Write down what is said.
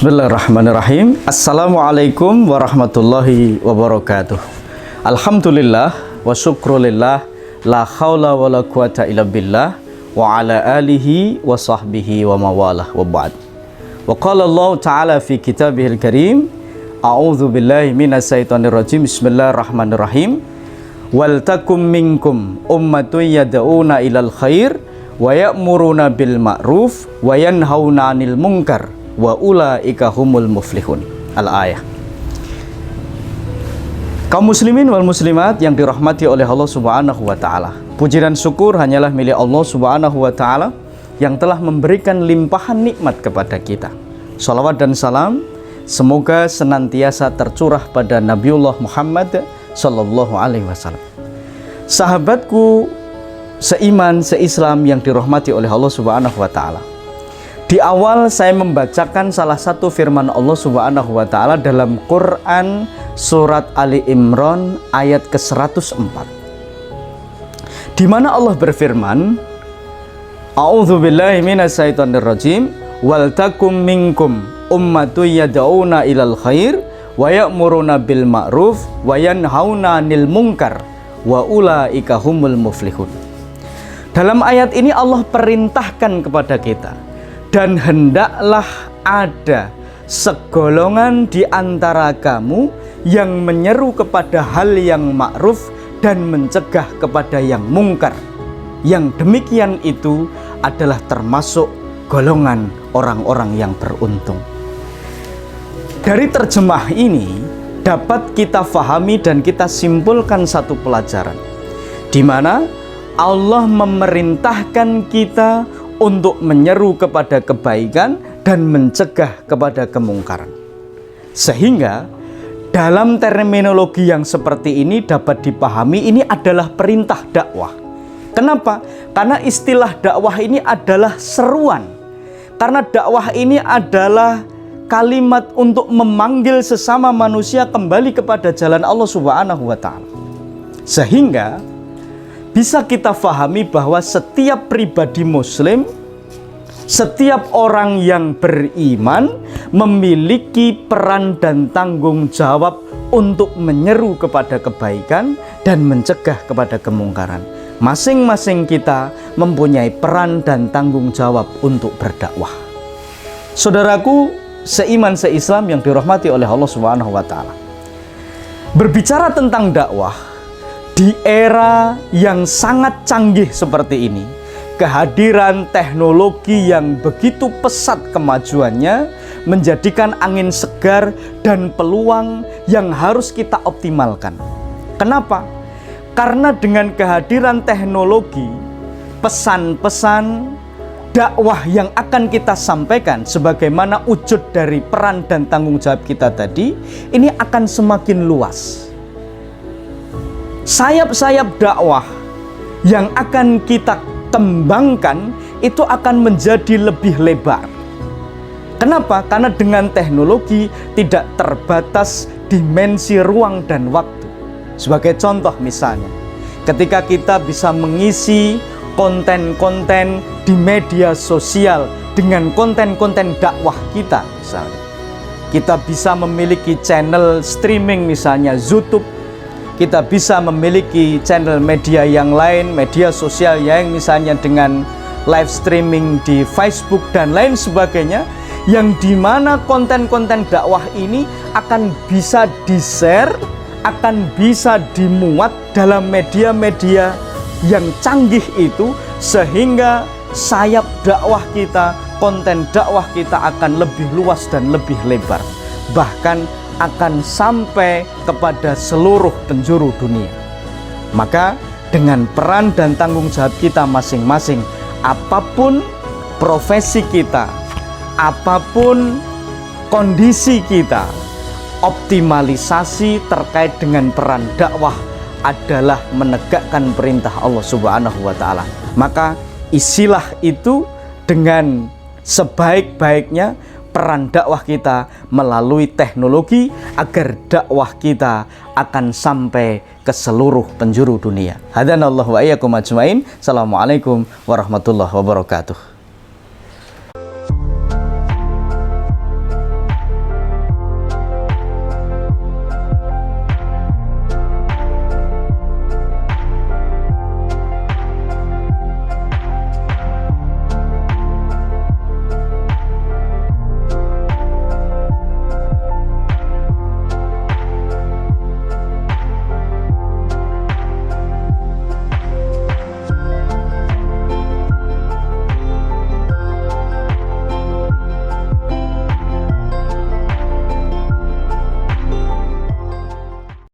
Bismillahirrahmanirrahim. Assalamualaikum warahmatullahi wabarakatuh. Alhamdulillah wa syukrulillah, la haula wa la quwata illa billah, wa ala alihi wa sahbihi wa mawalah, wa ba'd. Wa qala Allah ta'ala fi kitabihil karim, a'udzu billahi minas syaitonir rajim. Bismillahirrahmanirrahim. Wal takum minkum ummatun yad'una ilal khair wa ya'muruna bil ma'ruf wa yanhauna 'anil munkar wa ulaika humul muflihun. Al-ayah. Kaum muslimin wal muslimat yang dirahmati oleh Allah Subhanahu wa taala. Puji dan syukur hanyalah milik Allah Subhanahu wa taala yang telah memberikan limpahan nikmat kepada kita. Shalawat dan salam semoga senantiasa tercurah pada Nabiullah Muhammad sallallahu alaihi wasallam. Sahabatku seiman, seislam yang dirahmati oleh Allah Subhanahu wa taala. Di awal saya membacakan salah satu firman Allah Subhanahu wa taala dalam Quran surat Ali Imran ayat ke-104. Di mana Allah berfirman, A'udzu billahi minasyaitonir rajim, wal takum minkum ummatun yad'una ilal khair wa ya'muruna bil ma'ruf wa yanhauna 'anil munkar wa ulaika humul muflihun. Dalam ayat ini Allah perintahkan kepada kita, dan hendaklah ada segolongan di antara kamu yang menyeru kepada hal yang ma'ruf dan mencegah kepada yang mungkar. Yang demikian itu adalah termasuk golongan orang-orang yang beruntung. Dari terjemah ini dapat kita fahami dan kita simpulkan satu pelajaran, di mana Allah memerintahkan kita untuk menyeru kepada kebaikan dan mencegah kepada kemungkaran. Sehingga dalam terminologi yang seperti ini dapat dipahami ini adalah perintah dakwah. Kenapa? Karena istilah dakwah ini adalah seruan. Karena dakwah ini adalah kalimat untuk memanggil sesama manusia kembali kepada jalan Allah Subhanahu wa taala. Sehingga bisa kita fahami bahwa setiap pribadi muslim, setiap orang yang beriman memiliki peran dan tanggung jawab untuk menyeru kepada kebaikan dan mencegah kepada kemungkaran. Masing-masing kita mempunyai peran dan tanggung jawab untuk berdakwah. Saudaraku seiman seislam yang dirahmati oleh Allah Subhanahu wa taala. Berbicara tentang dakwah di era yang sangat canggih seperti ini, kehadiran teknologi yang begitu pesat kemajuannya menjadikan angin segar dan peluang yang harus kita optimalkan. Kenapa? Karena dengan kehadiran teknologi, pesan-pesan dakwah yang akan kita sampaikan sebagaimana wujud dari peran dan tanggung jawab kita tadi, ini akan semakin luas. Sayap-sayap dakwah yang akan kita kembangkan itu akan menjadi lebih lebar. Kenapa? Karena dengan teknologi tidak terbatas dimensi ruang dan waktu. Sebagai contoh misalnya, ketika kita bisa mengisi konten-konten di media sosial dengan konten-konten dakwah kita misalnya. Kita bisa memiliki channel streaming misalnya YouTube. Kita bisa memiliki channel media yang lain, media sosial yang misalnya dengan live streaming di Facebook dan lain sebagainya, yang dimana konten-konten dakwah ini akan bisa di-share, akan bisa dimuat dalam media-media yang canggih itu, sehingga sayap dakwah kita, konten dakwah kita akan lebih luas dan lebih lebar, bahkan akan sampai kepada seluruh penjuru dunia. Maka dengan peran dan tanggung jawab kita masing-masing, apapun profesi kita, apapun kondisi kita, optimalisasi terkait dengan peran dakwah adalah menegakkan perintah Allah Subhanahu wa taala. Maka isilah itu dengan sebaik-baiknya peran dakwah kita melalui teknologi agar dakwah kita akan sampai ke seluruh penjuru dunia. Hadanallahu wa iyyakum ajmain. Assalamualaikum warahmatullahi wabarakatuh.